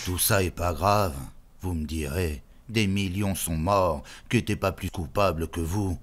Tout ça est pas grave, vous me direz. Des millions sont morts, que t'es pas plus coupable que vous.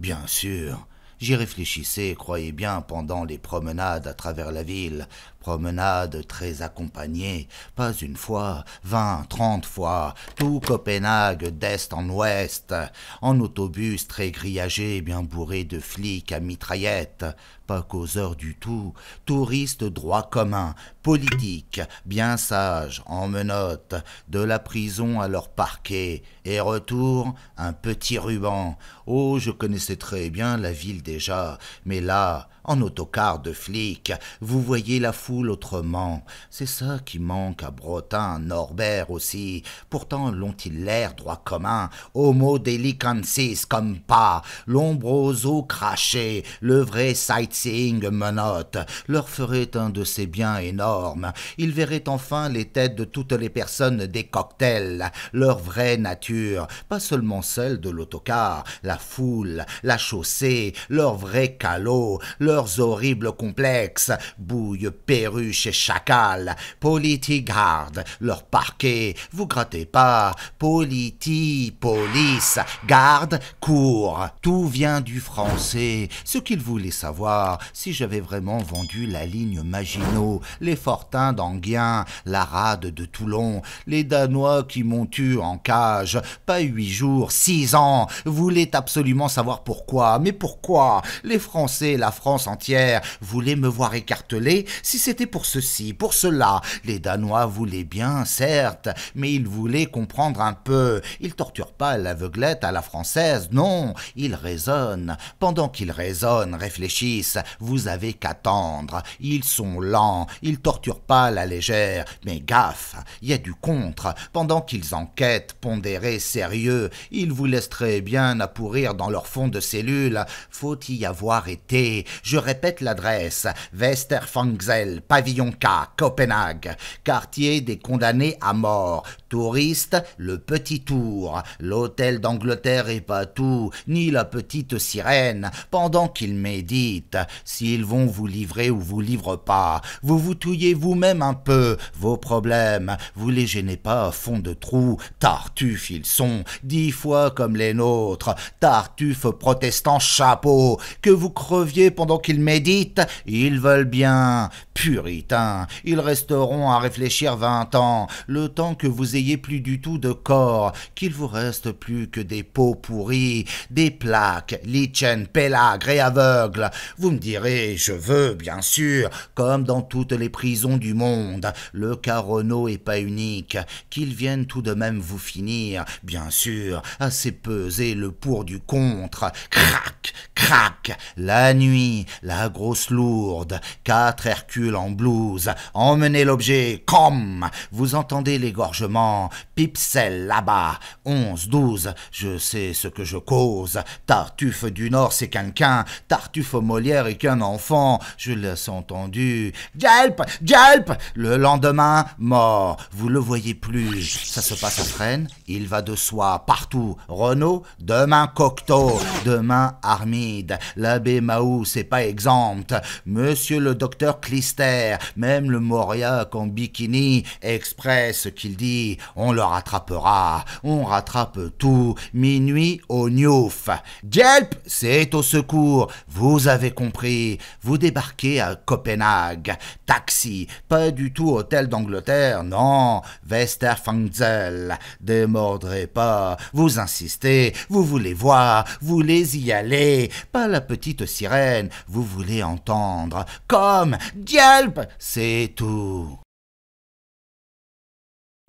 Bien sûr, j'y réfléchissais, croyez bien, pendant les promenades à travers la ville, promenades très accompagnées, pas une fois, 20, 30 fois, tout Copenhague d'est en ouest, en autobus très grillagé, bien bourré de flics à mitraillettes, pas causeurs du tout, touristes droit commun, politiques, bien sages, en menottes, de la prison à leur parquet, et retour, un petit ruban. Oh, je connaissais très bien la ville déjà, mais là, en autocar de flics, vous voyez la foule autrement. C'est ça qui manque à Brotin, Norbert aussi. Pourtant l'ont-ils l'air droit commun, homo delicensis comme pas, l'ombroso craché, le vrai sightseeing menotte, leur ferait un de ces biens énormes. Ils verraient enfin les têtes de toutes les personnes des cocktails, leur vraie nature, pas seulement celle de l'autocar, la foule, la chaussée, leur vrai calot, leurs horribles complexes, bouilles, perruches et chacals, garde, leur parquet, vous grattez pas, police, garde, cour, tout vient du français, ce qu'ils voulaient savoir, si j'avais vraiment vendu la ligne Maginot, les Fortins d'Anguien, la rade de Toulon, les Danois qui m'ont eu en cage, pas 8 jours, 6 ans, voulaient absolument savoir pourquoi, mais pourquoi, les Français, la France entière, voulaient me voir écartelé, si c'était pour ceci, pour cela, les Danois voulaient bien, certes, mais ils voulaient comprendre un peu, ils torturent pas l'aveuglette à la française, non, ils raisonnent, pendant qu'ils raisonnent, réfléchissent, vous avez qu'attendre, ils sont lents, ils torturent pas à la légère, mais gaffe, il y a du contre, pendant qu'ils enquêtent, pondérés, sérieux, ils vous laissent très bien à pourrir dans leur fond de cellule, faut y avoir été, je répète l'adresse, Westerfangsel, pavillon K, Copenhague, quartier des condamnés à mort, touristes, le Petit Tour, l'hôtel d'Angleterre est pas tout, ni la petite sirène, pendant qu'ils méditent, s'ils vont vous livrer ou vous livrent pas, vous vous touillez vous-même un peu, vos problèmes, vous les gênez pas à fond de trou, tartuffes ils sont, 10 fois comme les nôtres, tartuffes protestants chapeau, que vous creviez pendant qu'ils méditent, ils veulent bien, puritains, ils resteront à réfléchir 20 ans, le temps que vous ayez plus du tout de corps, qu'il vous reste plus que des peaux pourries, des plaques, lichen, pélagres et aveugles. Vous me direz, je veux, bien sûr, comme dans toutes les prisons du monde, le cas Renaud est pas unique, qu'ils viennent tout de même vous finir, bien sûr, assez peser le pour du contre, crac, crac, la nuit, la grosse lourde, 4 Hercules en blouse, emmenez l'objet, comme, vous entendez l'égorgement, Pipsel là-bas, 11, 12, je sais ce que je cause, Tartuffe du Nord c'est quelqu'un, Tartuffe Molière est qu'un enfant, je l'ai entendu, Gelp, Gelp, le lendemain, mort, vous le voyez plus, ça se passe à Fresnes, il va de soi, partout, Renaud, demain Cocteau, demain Armide, l'abbé Mahou c'est pas exempt, monsieur le docteur Clister, même le Mauriac en bikini, express qu'il dit, on le rattrapera, on rattrape tout, minuit au Newf. Gelp, c'est au secours, vous avez compris, vous débarquez à Copenhague, taxi, pas du tout hôtel d'Angleterre, non, Westerfangsel, démordrez pas, vous insistez, vous voulez voir, vous voulez y aller, pas la petite sirène, vous voulez entendre, comme, Gelp, c'est tout.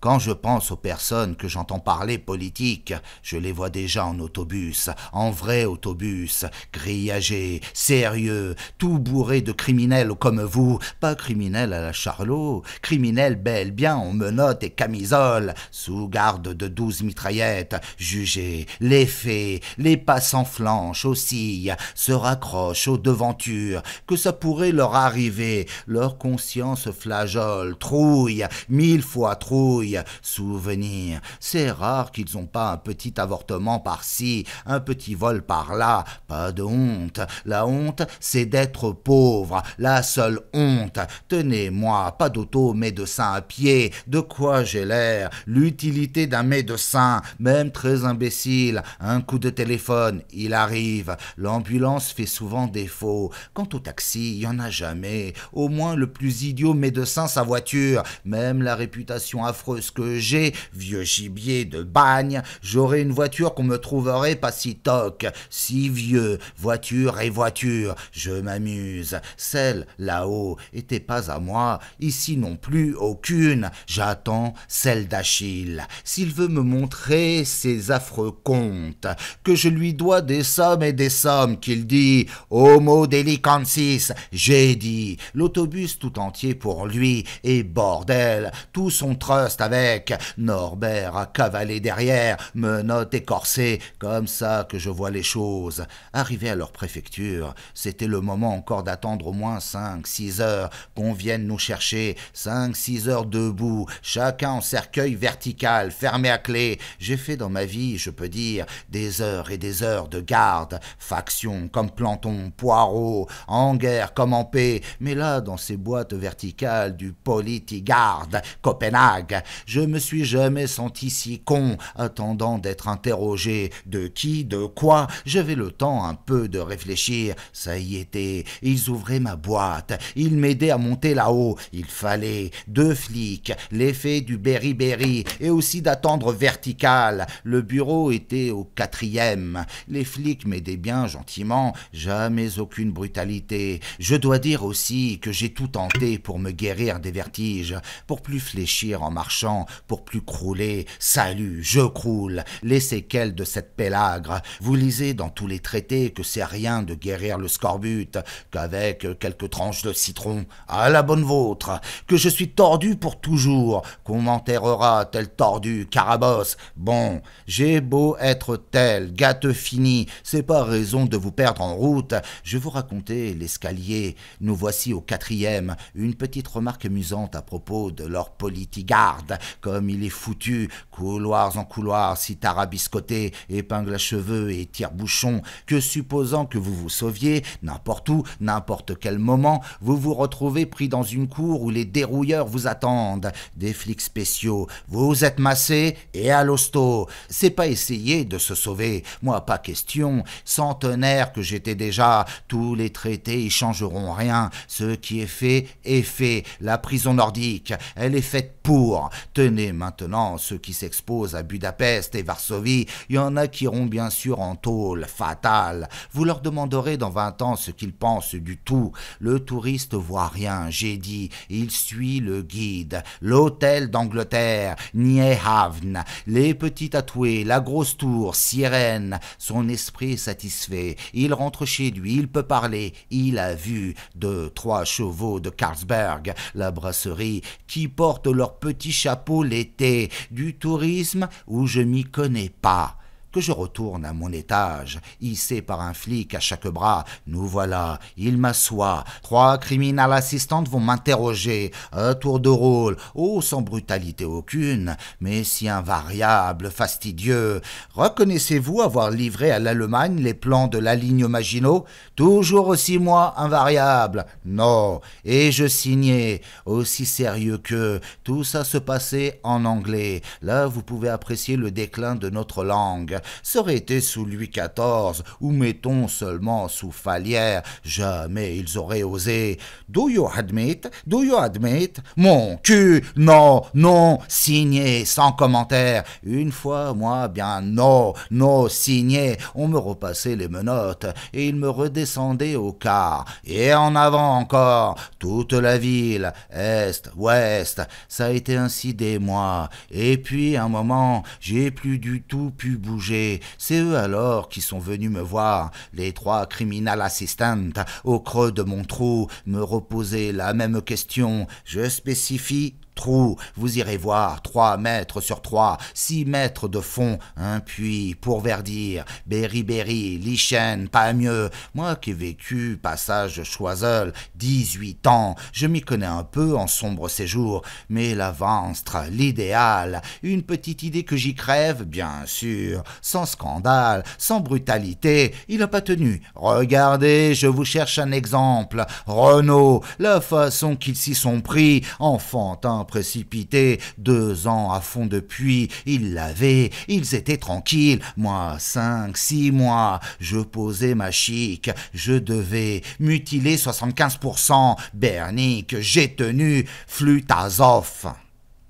Quand je pense aux personnes que j'entends parler politique, je les vois déjà en autobus, en vrai autobus, grillagés, sérieux, tout bourré de criminels comme vous, pas criminels à la Charlot, criminels bel bien en menottes et camisole, sous garde de 12 mitraillettes, jugés, les faits, les passants flanchent, oscillent, se raccrochent aux devantures, que ça pourrait leur arriver, leur conscience flageole, trouille, 1000 fois trouille, douille. Souvenir, c'est rare qu'ils n'ont pas un petit avortement par-ci, un petit vol par-là. Pas de honte. La honte, c'est d'être pauvre. La seule honte. Tenez-moi, pas d'auto-médecin à pied. De quoi j'ai l'air? L'utilité d'un médecin, même très imbécile. Un coup de téléphone, il arrive. L'ambulance fait souvent défaut. Quant au taxi, il n'y en a jamais. Au moins le plus idiot médecin sa voiture. Même la réputation affreuse que j'ai, vieux gibier de bagne, j'aurais une voiture qu'on me trouverait pas si toc, si vieux. Voiture et voiture, je m'amuse. Celle là-haut était pas à moi, ici non plus aucune. J'attends celle d'Achille. S'il veut me montrer ses affreux comptes, que je lui dois des sommes et des sommes, qu'il dit Homo delicantis, j'ai dit. L'autobus tout entier pour lui, et bordel, tout son trust avec. Norbert a cavalé derrière, menottes écorcées, comme ça que je vois les choses. Arrivé à leur préfecture, c'était le moment encore d'attendre au moins 5-6 heures qu'on vienne nous chercher. 5-6 heures debout, chacun en cercueil vertical, fermé à clé. J'ai fait dans ma vie, je peux dire, des heures et des heures de garde, faction comme Planton, Poirot, en guerre comme en paix, mais là, dans ces boîtes verticales du Politigarde, Copenhague, je me suis jamais senti si con, attendant d'être interrogé. De qui, de quoi? J'avais le temps un peu de réfléchir. Ça y était, ils ouvraient ma boîte, ils m'aidaient à monter là-haut. Il fallait 2 flics, l'effet du berry-berry, et aussi d'attendre vertical. Le bureau était au 4e. Les flics m'aidaient bien gentiment, jamais aucune brutalité. Je dois dire aussi que j'ai tout tenté pour me guérir des vertiges, pour plus fléchir en marchant, pour plus crouler. Salut, je croule. Les séquelles de cette pélagre. Vous lisez dans tous les traités que c'est rien de guérir le scorbut, qu'avec quelques tranches de citron, à la bonne vôtre, que je suis tordu pour toujours, qu'on m'enterrera tel tordu, Carabosse. Bon, j'ai beau être tel, gâteux fini, c'est pas raison de vous perdre en route. Je vais vous raconter l'escalier. Nous voici au 4e. Une petite remarque amusante à propos de leur Politigarde, comme il est foutu, couloirs en couloirs, si tarabiscotés, épingles à cheveux et tire-bouchons, que supposant que vous vous sauviez, n'importe où, n'importe quel moment, vous vous retrouvez pris dans une cour où les dérouilleurs vous attendent. Des flics spéciaux, vous êtes massés et à l'hosto. C'est pas essayer de se sauver, moi pas question, centenaire que j'étais déjà, tous les traités y changeront rien, ce qui est fait est fait, la prison nordique, elle est faite pour. Tenez maintenant, ceux qui s'exposent à Budapest et Varsovie, il y en a qui iront bien sûr en tôle, fatale. Vous leur demanderez dans 20 ans ce qu'ils pensent du tout. Le touriste voit rien, j'ai dit, il suit le guide. L'hôtel d'Angleterre, Niehavn, les petits tatoués, la grosse tour, sirène, son esprit est satisfait, il rentre chez lui, il peut parler, il a vu 2-3 chevaux de Carlsberg, la brasserie, qui portent leurs petits chapeaux l'été, du tourisme où je m'y connais pas. Que je retourne à mon étage, hissé par un flic à chaque bras. Nous voilà, il m'assoit. 3 criminels assistantes vont m'interroger. À tour de rôle, sans brutalité aucune, mais si invariable, fastidieux. Reconnaissez-vous avoir livré à l'Allemagne les plans de la ligne Maginot? Toujours aussi moi, invariable. Non, et je signais, aussi sérieux que. Tout ça se passait en anglais. Là, vous pouvez apprécier le déclin de notre langue. Ça aurait été sous Louis XIV, ou mettons seulement sous Falière, jamais ils auraient osé. Do you admit? Do you admit? Mon cul, non, non, signé, sans commentaire. Une fois, moi, bien non, non, signé. On me repassait les menottes, et il me redescendait au quart. Et en avant encore, toute la ville, est, ouest, ça a été ainsi des mois. Et puis, un moment, j'ai plus du tout pu bouger. C'est eux alors qui sont venus me voir, les 3 criminal assistants, au creux de mon trou, me reposer la même question. Je spécifie trou, vous irez voir 3 mètres sur 3, 6 mètres de fond, un puits pour verdir, Berry-Berry, lichen, pas mieux. Moi qui ai vécu passage Choiseul, 18 ans, je m'y connais un peu en sombre séjour, mais la Venstre, l'idéal, une petite idée que j'y crève, bien sûr, sans scandale, sans brutalité, il n'a pas tenu. Regardez, je vous cherche un exemple. Renault, la façon qu'ils s'y sont pris, enfantin précipité, 2 ans à fond de puits, ils l'avaient, ils étaient tranquilles, moi 5, 6 mois, je posais ma chic, je devais mutiler 75%, Bernick, j'ai tenu, flûte à Zoff.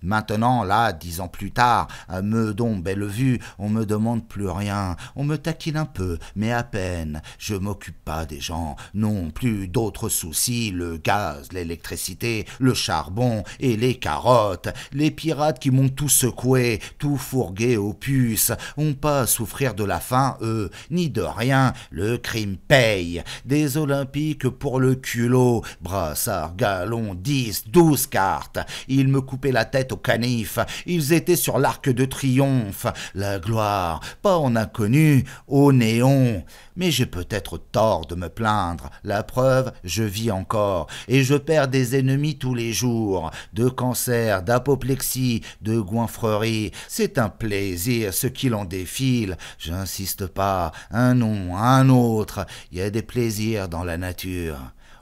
Maintenant, là, 10 ans plus tard, à Meudon, Bellevue, on me demande plus rien. On me taquine un peu, mais à peine. Je m'occupe pas des gens. Non plus d'autres soucis, le gaz, l'électricité, le charbon et les carottes. Les pirates qui m'ont tout secoué, tout fourgué aux puces, ont pas à souffrir de la faim, eux, ni de rien. Le crime paye. Des Olympiques pour le culot, brassard, galon, 10, 12 cartes. Ils me coupaient la tête au canif, ils étaient sur l'arc de triomphe, la gloire, pas en inconnu, au néon. Mais j'ai peut-être tort de me plaindre, la preuve, je vis encore, et je perds des ennemis tous les jours, de cancer, d'apoplexie, de goinfrerie, c'est un plaisir ce qu'il en défile, j'insiste pas, un nom, un autre, il y a des plaisirs dans la nature.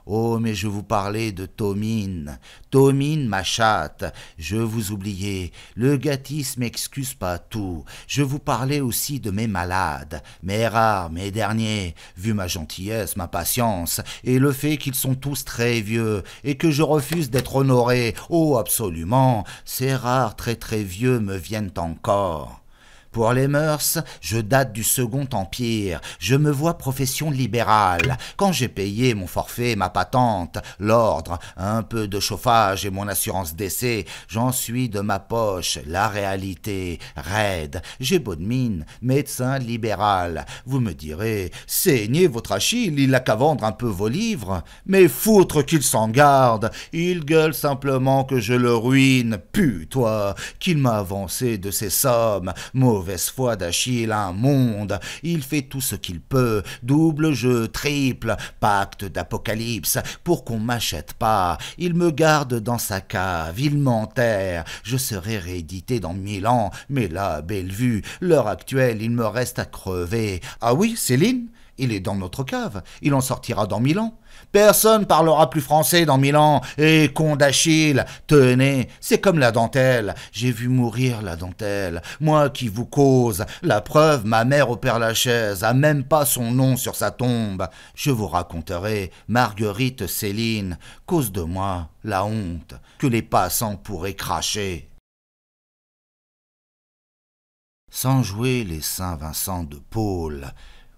Oh, mais je vous parlais de Tomine, ma chatte, je vous oubliais, le gâtisme m'excuse pas tout, je vous parlais aussi de mes malades, mes rares, mes derniers, vu ma gentillesse, ma patience, et le fait qu'ils sont tous très vieux, et que je refuse d'être honoré, oh absolument, ces rares très très vieux me viennent encore. Pour les mœurs, je date du Second Empire, je me vois profession libérale. Quand j'ai payé mon forfait, ma patente, l'ordre, un peu de chauffage et mon assurance d'essai, j'en suis de ma poche, la réalité, raide. J'ai bonne mine, médecin libéral. Vous me direz, saignez votre Achille, il n'a qu'à vendre un peu vos livres. Mais foutre qu'il s'en garde, il gueule simplement que je le ruine, pue-toi, qu'il m'a avancé de ses sommes, mauvaise foi d'Achille, un monde, il fait tout ce qu'il peut, double jeu, triple, pacte d'apocalypse, pour qu'on m'achète pas, il me garde dans sa cave, il m'enterre, je serai réédité dans 1000 ans, mais là, Bellevue, l'heure actuelle, il me reste à crever. Ah oui, Céline, il est dans notre cave, il en sortira dans 1000 ans. Personne parlera plus français dans 1000 ans. Et con d'Achille, tenez, c'est comme la dentelle. J'ai vu mourir la dentelle. Moi qui vous cause. La preuve, ma mère au Père-Lachaise a même pas son nom sur sa tombe. Je vous raconterai, Marguerite Céline, cause de moi, la honte que les passants pourraient cracher. Sans jouer les Saint-Vincent de Paul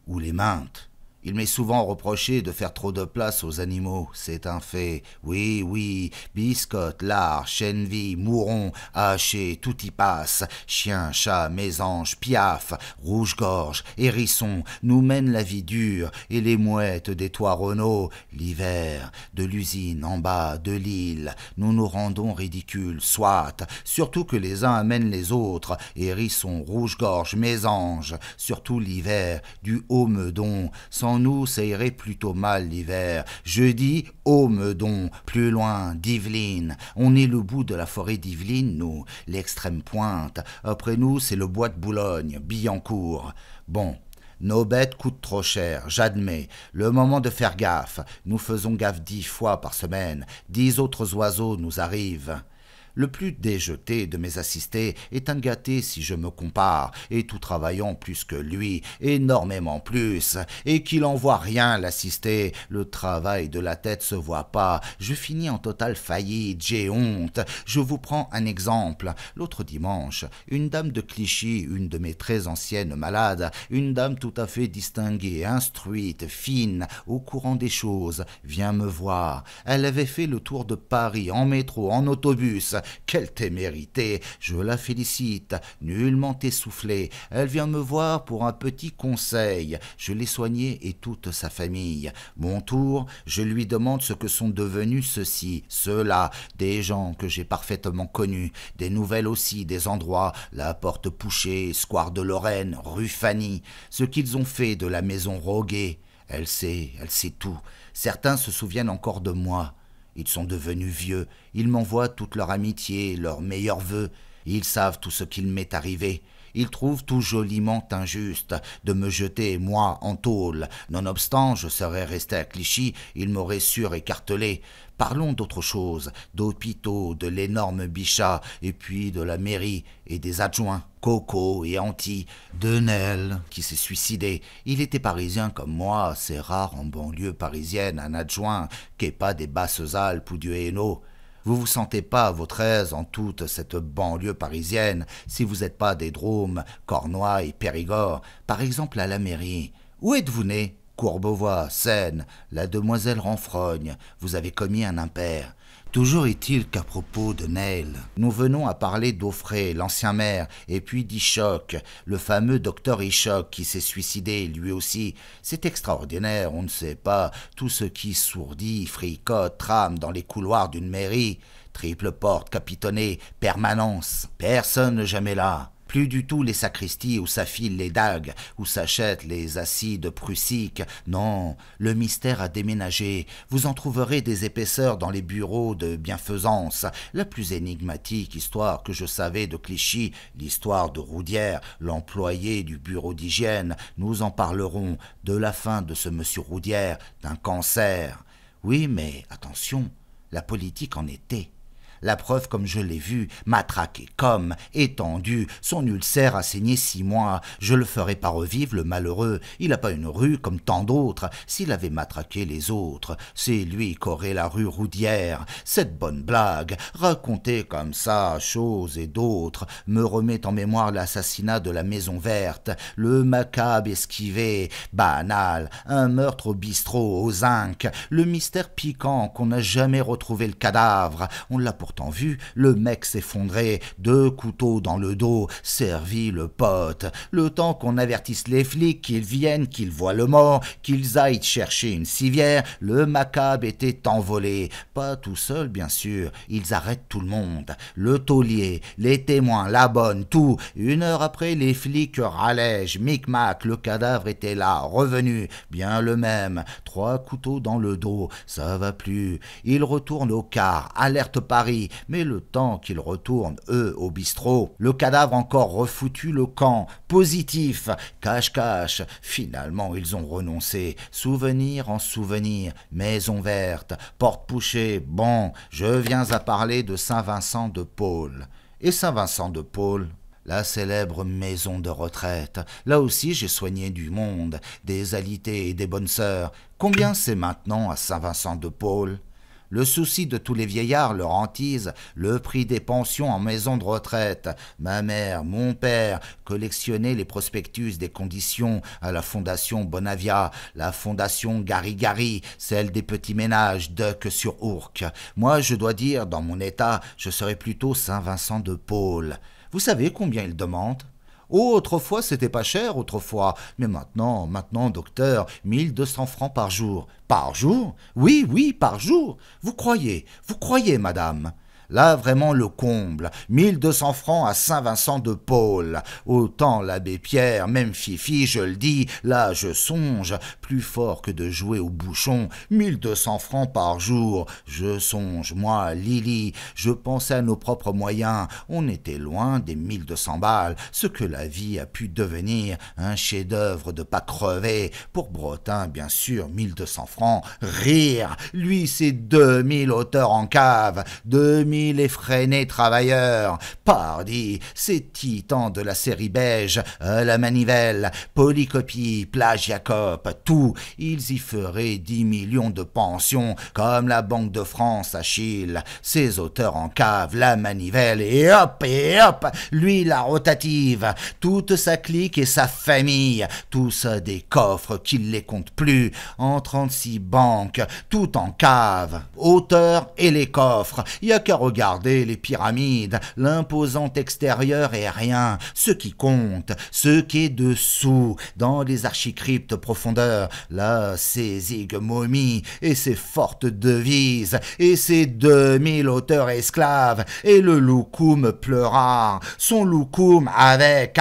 ou les Maintes. Il m'est souvent reproché de faire trop de place aux animaux, c'est un fait. Oui, oui, biscotte, lard, chènevis, mouron, haché, tout y passe. Chien, chat, mésange, piaf, rouge-gorge, hérisson, nous mènent la vie dure, et les mouettes des toits Renault, l'hiver, de l'usine en bas, de l'île, nous nous rendons ridicules, soit, surtout que les uns amènent les autres, hérisson, rouge-gorge, mésange, surtout l'hiver, du Haut-Meudon, sans nous, ça irait plutôt mal l'hiver. Je dis Haut-Meudon, plus loin, d'Yvelines. On est le bout de la forêt d'Yvelines, nous, l'extrême pointe. Après nous, c'est le bois de Boulogne, Billancourt. Bon, nos bêtes coûtent trop cher, j'admets. Le moment de faire gaffe. Nous faisons gaffe 10 fois par semaine. 10 autres oiseaux nous arrivent. Le plus déjeté de mes assistés est un gâté si je me compare, et tout travaillant plus que lui, énormément plus, et qu'il en voit rien l'assister, le travail de la tête se voit pas, je finis en totale faillite, j'ai honte. Je vous prends un exemple. L'autre dimanche, une dame de Clichy, une de mes très anciennes malades, une dame tout à fait distinguée, instruite, fine, au courant des choses, vient me voir. Elle avait fait le tour de Paris en métro, en autobus, quelle témérité! Je la félicite, nullement essoufflée. Elle vient me voir pour un petit conseil. Je l'ai soignée et toute sa famille. Mon tour, je lui demande ce que sont devenus ceux-ci, ceux-là, des gens que j'ai parfaitement connus, des nouvelles aussi, des endroits, la Porte Pouchée, Square de Lorraine, rue Fanny, ce qu'ils ont fait de la maison Roguet. Elle sait tout. Certains se souviennent encore de moi. Ils sont devenus vieux, ils m'envoient toute leur amitié, leurs meilleurs vœux. Ils savent tout ce qu'il m'est arrivé. Ils trouvent tout joliment injuste de me jeter, moi, en tôle. Nonobstant, je serais resté à Clichy, ils m'auraient surécartelé. Parlons d'autre chose, d'hôpitaux, de l'énorme Bichat, et puis de la mairie et des adjoints. Coco et Anti, Denel, qui s'est suicidé. Il était parisien comme moi, c'est rare en banlieue parisienne un adjoint qu'est pas des Basses-Alpes ou du Hainaut. Vous vous sentez pas à votre aise en toute cette banlieue parisienne si vous n'êtes pas des Drômes, Cornouailles et Périgord, par exemple à la mairie. Où êtes-vous né? Courbevoie, Seine, la demoiselle Renfrogne, vous avez commis un impair. Toujours est-il qu'à propos de Neil, nous venons à parler d'Aufray, l'ancien maire, et puis d'Ichoc, le fameux docteur Ichoc qui s'est suicidé lui aussi. C'est extraordinaire, on ne sait pas tout ce qui sourdit, fricote, trame dans les couloirs d'une mairie. Triple porte capitonnée, permanence, personne jamais là. Plus du tout les sacristies où s'affilent les dagues, où s'achètent les acides prussiques. Non, le mystère a déménagé. Vous en trouverez des épaisseurs dans les bureaux de bienfaisance. La plus énigmatique histoire que je savais de Clichy, l'histoire de Roudière, l'employé du bureau d'hygiène. Nous en parlerons de la fin de ce monsieur Roudière, d'un cancer. Oui, mais attention, la politique en était. La preuve, comme je l'ai vu, matraqué comme, étendu, son ulcère a saigné 6 mois. Je le ferai pas revivre, le malheureux. Il n'a pas une rue comme tant d'autres. S'il avait matraqué les autres, c'est lui qu'aurait la rue Roudière. Cette bonne blague, racontée comme ça, chose et d'autres, me remet en mémoire l'assassinat de la Maison Verte, le macabre esquivé, banal, un meurtre au bistrot, au zinc, le mystère piquant qu'on n'a jamais retrouvé le cadavre. On l'a pourtant vu, le mec s'effondrait, 2 couteaux dans le dos, servi le pote. Le temps qu'on avertisse les flics qu'ils viennent, qu'ils voient le mort, qu'ils aillent chercher une civière, le macabre était envolé. Pas tout seul, bien sûr, ils arrêtent tout le monde. Le taulier, les témoins, la bonne, tout. 1 heure après, les flics rallègent, micmac, le cadavre était là, revenu, bien le même. 3 couteaux dans le dos, ça va plus. Ils retournent au car, alerte Paris, mais le temps qu'ils retournent, eux, au bistrot, le cadavre encore refoutu le camp, positif, cache-cache, finalement ils ont renoncé, souvenir en souvenir, Maison Verte, Porte Pouchée, bon, je viens à parler de Saint-Vincent de Paul. Et Saint-Vincent de Paul, la célèbre maison de retraite, là aussi j'ai soigné du monde, des alités et des bonnes sœurs. Combien c'est maintenant à Saint-Vincent de Paul ? Le souci de tous les vieillards leur hantise, le prix des pensions en maison de retraite. Ma mère, mon père, collectionnaient les prospectus des conditions à la fondation Bonavia, la fondation Gari-Gari, celle des petits ménages d'Uck-sur-Ourcq. Moi, je dois dire, dans mon état, je serais plutôt Saint-Vincent de Paul. Vous savez combien ils demandent ? Oh, autrefois, c'était pas cher, autrefois. Mais maintenant, docteur, 1200 francs par jour. Par jour? Oui, oui, par jour. Vous croyez, madame? Là, vraiment le comble. 1200 francs à Saint-Vincent de Paul. Autant l'abbé Pierre, même Fifi, je le dis, là je songe, plus fort que de jouer au bouchon. 1200 francs par jour. Je songe, moi, Lily, je pensais à nos propres moyens. On était loin des 1200 balles. Ce que la vie a pu devenir, un chef-d'œuvre de pas crever. Pour Bretin, bien sûr, 1200 francs. Rire, lui, c'est 2000 auteurs en cave. 2000 effrénés travailleurs. Pardi, ces titans de la série beige, la manivelle, polycopie, plagiacope, tout, ils y feraient 10 millions de pensions, comme la Banque de France, Achille. Ces auteurs en cave, la manivelle, et hop, lui la rotative, toute sa clique et sa famille, tous des coffres qu'il les compte plus, en 36 banques, tout en cave, auteurs et les coffres, y a qu'à regardez les pyramides, l'imposant extérieur est rien. Ce qui compte, ce qui est dessous, dans les archicryptes profondeurs, là, ces zigues momies et ces fortes devises, et ces 2000 auteurs esclaves, et le loukoum pleurard, son loukoum avec,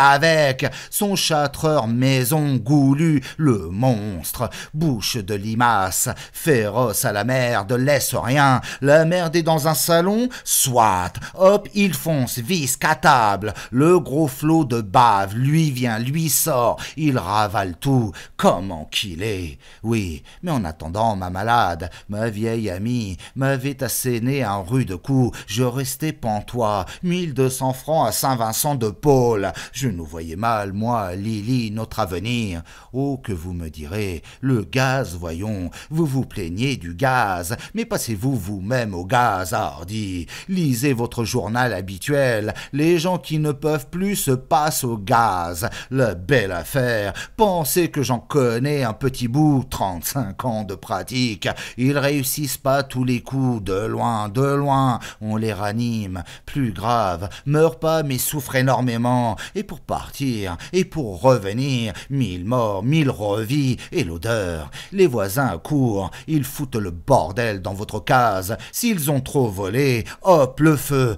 son châtreur maison goulu, le monstre, bouche de limace, féroce à la merde, laisse rien, la merde est dans un salon, soit, hop, il fonce, visque à table, le gros flot de bave, lui vient, lui sort, il ravale tout, comment qu'il est. Oui, mais en attendant, ma malade, ma vieille amie, m'avait asséné un rude coup, je restais pantois, 1200 francs à Saint-Vincent de Paul, je nous voyais mal, moi, Lily, notre avenir. Oh, que vous me direz, le gaz, voyons, vous vous plaignez du gaz, mais passez-vous vous-même au gaz, hardi, lisez votre journal habituel, les gens qui ne peuvent plus se passent au gaz, la belle affaire, pensez que j'en connais un petit bout, 35 ans de pratique, ils réussissent pas tous les coups, de loin, on les ranime, plus grave, meurent pas mais souffrent énormément, et pour partir, et pour revenir, 1000 morts, 1000 revies, et l'odeur, les voisins accourent, ils foutent le bordel dans votre case, s'ils ont trop volé, hop, le feu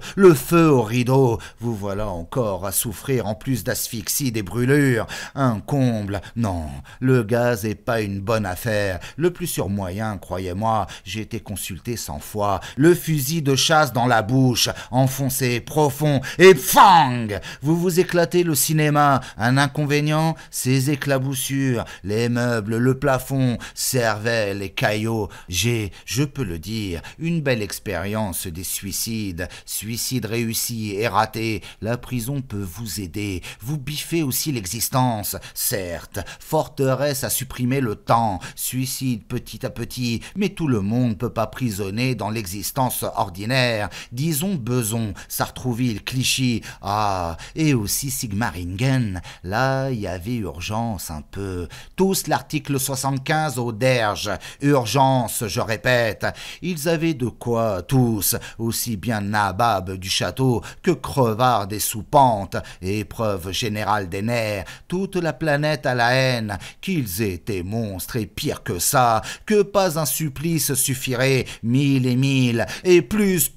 au rideau, vous voilà encore à souffrir en plus d'asphyxie des brûlures, un comble, non, le gaz est pas une bonne affaire, le plus sûr moyen, croyez-moi, j'ai été consulté 100 fois, le fusil de chasse dans la bouche, enfoncé profond, et fang, vous vous éclatez le cinéma, un inconvénient, ces éclaboussures, les meubles, le plafond, cervelle et caillots, je peux le dire, une belle expérience des suicides, suicides réussis et ratés, la prison peut vous aider, vous biffez aussi l'existence, certes, forteresse à supprimer le temps, suicide petit à petit, mais tout le monde peut pas prisonner dans l'existence ordinaire, disons Beson, Sartrouville, Clichy, ah, et aussi Sigmaringen, là il y avait urgence un peu, tous l'article 75 au derge, urgence, je répète, ils avaient de quoi tous, aussi bien nabab du château que crevard des soupentes, épreuve générale des nerfs, toute la planète à la haine, qu'ils étaient monstres et pire que ça, que pas un supplice suffirait, 1000 et 1000, et plus,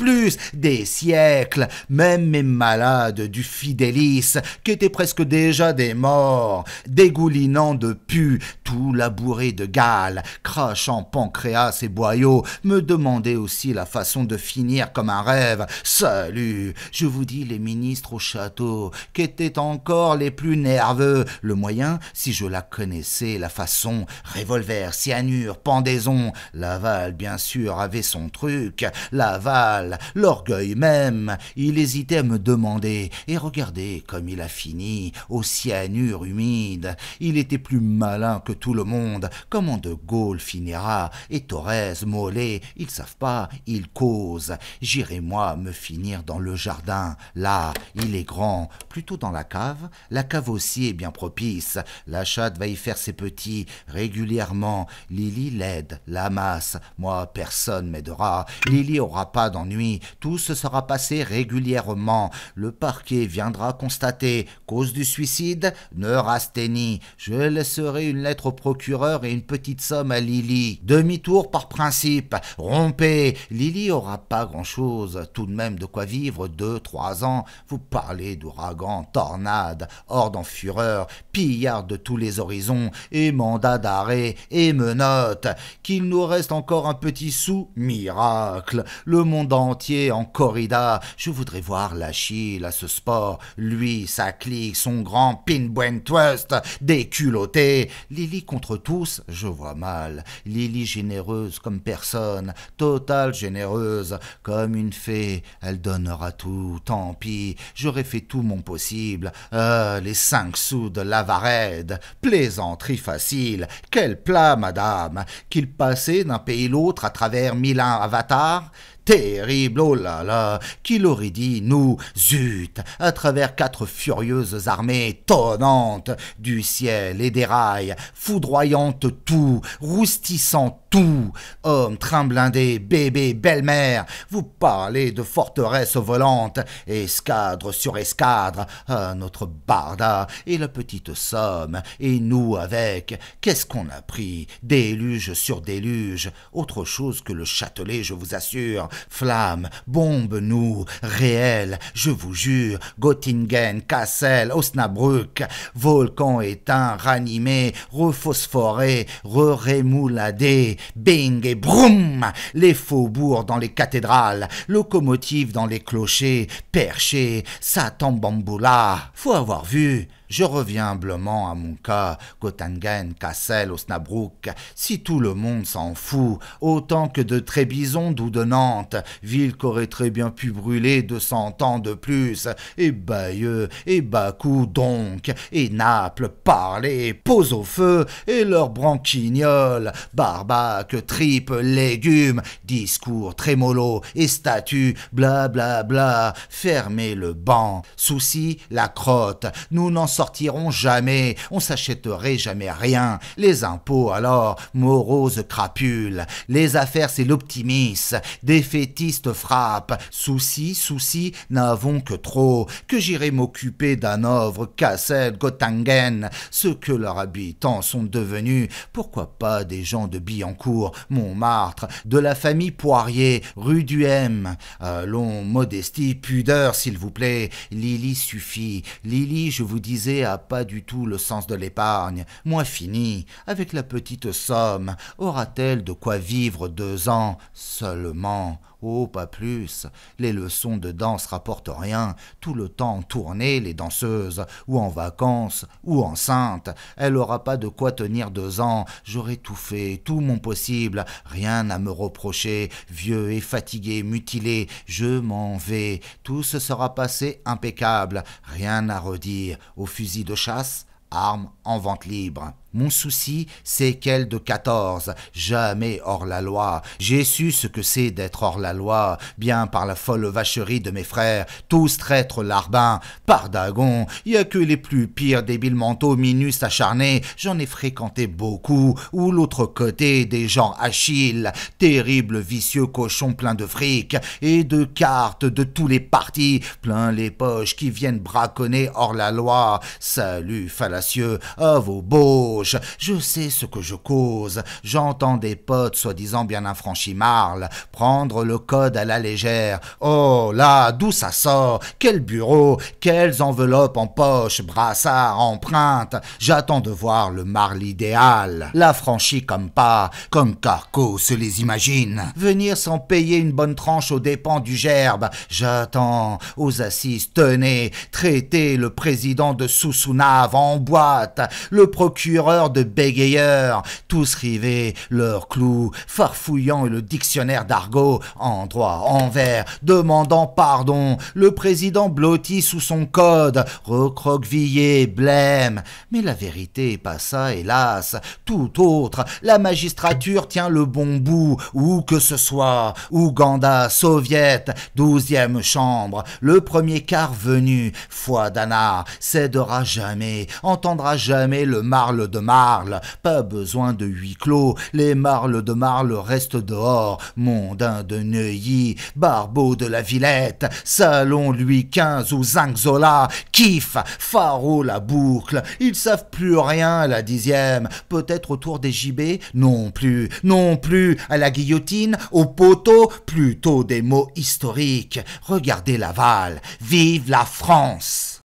des siècles, même mes malades du Fidélis, qui étaient presque déjà des morts, dégoulinant de pu, tout labouré de gale, crachant pancréas et boyaux, me demandaient aussi la façon de finir comme un rêve. Salut, je vous dis les ministres au château, qui étaient encore les plus nerveux. Le moyen, si je la connaissais, la façon, revolver, cyanure, pendaison. Laval, bien sûr, avait son truc. Laval, l'orgueil même. Il hésitait à me demander. Et regardez comme il a fini, au cyanure humide. Il était plus malin que tout le monde. Comment de Gaulle finira? Et Thorez, Mollet, ils savent pas, ils causent. J'irai moi me finir dans le jardin. Là, il est grand. Plutôt dans la cave. La cave aussi est bien propice. La chatte va y faire ses petits régulièrement. Lily l'aide, la masse. Moi, personne m'aidera. Lily aura pas d'ennui. Tout se sera passé régulièrement. Le parquet viendra constater cause du suicide, neurasthénie. Je laisserai une lettre au procureur et une petite somme à Lily. Demi-tour par principe. Rompez. Lily aura pas grand-chose. Tout de même de quoi vivre 2-3 ans. Vous parlez d'ouragan, tornade, horde en fureur, pillard de tous les horizons, et mandat d'arrêt, et menottes. Qu'il nous reste encore un petit sou, miracle. Le monde entier en corrida. Je voudrais voir l'Achille à ce sport. Lui, sa clique, son grand Pinbuen-Twist, des culottés. Lily contre tous, je vois mal. Lily généreuse comme personne, totale généreuse, comme une fée. Elle donnera tout, tant pis. J'aurais fait tout mon possible. Les 5 sous de Lavarède. Plaisanterie facile. Quel plat, madame. Qu'il passait d'un pays l'autre à travers 1001 avatars. terrible, oh là là, qui l'aurait dit, nous, zut, à travers 4 furieuses armées tonnantes du ciel et des rails, foudroyantes tout, roustissant tout, hommes, trains blindés, bébés, belle-mère, vous parlez de forteresses volantes, escadre sur escadre, à notre barda et la petite Somme, et nous avec, qu'est-ce qu'on a pris, déluge sur déluge, autre chose que le Châtelet, je vous assure, flammes, bombes, nous, réels, je vous jure, Göttingen, Kassel, Osnabrück, volcan éteint, ranimé, rephosphoré, rémouladé, bing et broum, les faubourgs dans les cathédrales, locomotives dans les clochers, perchés, Satan Bamboula, faut avoir vu. Je reviens humblement à mon cas, Göttingen, Kassel, Osnabrück, si tout le monde s'en fout, autant que de Trébizonde ou de Nantes, ville qu'aurait très bien pu brûler 200 ans de plus, et Bayeux, et Bakou donc, et Naples, parler, pose au feu, et leurs branquignoles, barbaques, tripes, légumes, discours, trémolo, et statues, bla bla bla, fermez le banc, souci, la crotte, nous n'en sortirons jamais, on s'achèterait jamais rien, les impôts alors, morose crapule, les affaires c'est l'optimisme, défaitistes frappent, soucis, n'avons que trop, que j'irai m'occuper d'Hanovre, Kassel, Göttingen, ce que leurs habitants sont devenus, pourquoi pas des gens de Billancourt, Montmartre, de la famille Poirier, rue du M, allons, modestie, pudeur s'il vous plaît, Lily suffit, Lily je vous disais a pas du tout le sens de l'épargne. Moi fini, avec la petite Somme, aura-t-elle de quoi vivre 2 ans seulement? Oh, pas plus. Les leçons de danse rapportent rien. Tout le temps en tournée, les danseuses, ou en vacances, ou enceintes. Elle aura pas de quoi tenir 2 ans. J'aurai tout fait, tout mon possible. Rien à me reprocher. Vieux et fatigué, mutilé, je m'en vais. Tout se sera passé impeccable. Rien à redire. Au fusil de chasse, armes en vente libre. Mon souci, c'est qu'elle de 14, jamais hors la loi. J'ai su ce que c'est d'être hors la loi, bien par la folle vacherie de mes frères, tous traîtres larbins. Par Dagon, y a que les plus pires débiles mentaux minus acharnés, j'en ai fréquenté beaucoup, ou l'autre côté des gens Achille, terribles vicieux cochons pleins de fric, et de cartes de tous les partis, plein les poches qui viennent braconner hors la loi. Salut fallacieux, à vos bauches. Je sais ce que je cause, j'entends des potes soi-disant bien infranchis marles prendre le code à la légère. Oh là, d'où ça sort? Quel bureau? Quelles enveloppes en poche, brassards, empreintes? J'attends de voir le marle idéal, l'affranchi comme pas, comme Carco se les imagine, venir sans payer une bonne tranche aux dépens du gerbe. J'attends aux assises, tenez, traiter le président de Soussounave en boîte, le procureur de bégayeurs, tous rivés, leurs clous, farfouillant le dictionnaire d'argot, en droit, en vers, demandant pardon, le président blotti sous son code, recroquevillé, blême. Mais la vérité est pas ça, hélas, tout autre, la magistrature tient le bon bout, où que ce soit, Ouganda, Soviet, 12e chambre, le premier quart venu, foi d'Anna, cédera jamais, entendra jamais le marle de Marle, pas besoin de huis clos, les marles de Marle restent dehors, mondains de Neuilly, barbeaux de la Villette, salon Louis XV ou Zangzola, kiff, Faro la boucle, ils savent plus rien à la 10e, peut-être autour des gibets, non plus, à la guillotine, au poteau, plutôt des mots historiques, regardez Laval, vive la France!